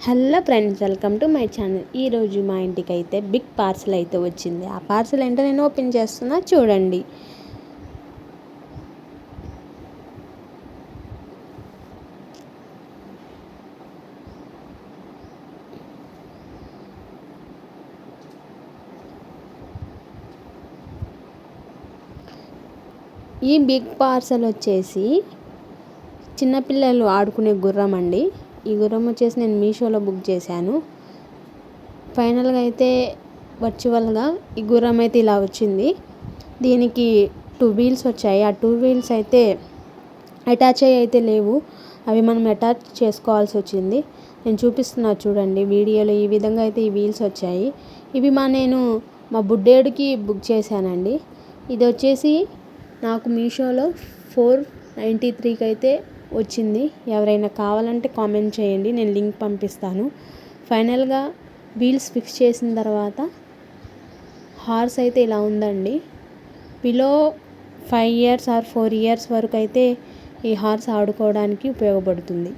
Hello friends, welcome to my channel. ఈరోజు మా ఇంటికి అయితే బిగ్ పార్సల్ అయితే వచ్చింది. ఆ పార్సల్ ఏంటో నేను ఓపెన్ చేస్తున్నా, చూడండి. ఈ బిగ్ పార్సల్ వచ్చేసి చిన్నపిల్లలు ఆడుకునే గుర్రం అండి. ఈ గుర్రం వచ్చేసి నేను మీషోలో బుక్ చేశాను. ఫైనల్గా అయితే వర్చువల్గా ఈ గుర్రం అయితే ఇలా వచ్చింది. దీనికి 2 వీల్స్ వచ్చాయి. ఆ 2 వీల్స్ అయితే అటాచ్ అయితే లేవు. అవి మనం అటాచ్ చేసుకోవాల్సి వచ్చింది. నేను చూపిస్తున్నా చూడండి వీడియోలో. ఈ విధంగా అయితే ఈ వీల్స్ వచ్చాయి. ఇవి నేను మా బుడ్డేడికి బుక్ చేశానండి. ఇది వచ్చేసి నాకు మీషోలో 493కి అయితే వచ్చింది. ఎవరైనా కావాలంటే కామెంట్ చేయండి, నేను లింక్ పంపిస్తాను. ఫైనల్గా వీల్స్ ఫిక్స్ చేసిన తర్వాత హార్స్ అయితే ఇలా ఉందండి. బిలో 5 ఇయర్స్ ఆర్ 4 ఇయర్స్ వరకు అయితే ఈ హార్స్ ఆడుకోవడానికి ఉపయోగపడుతుంది.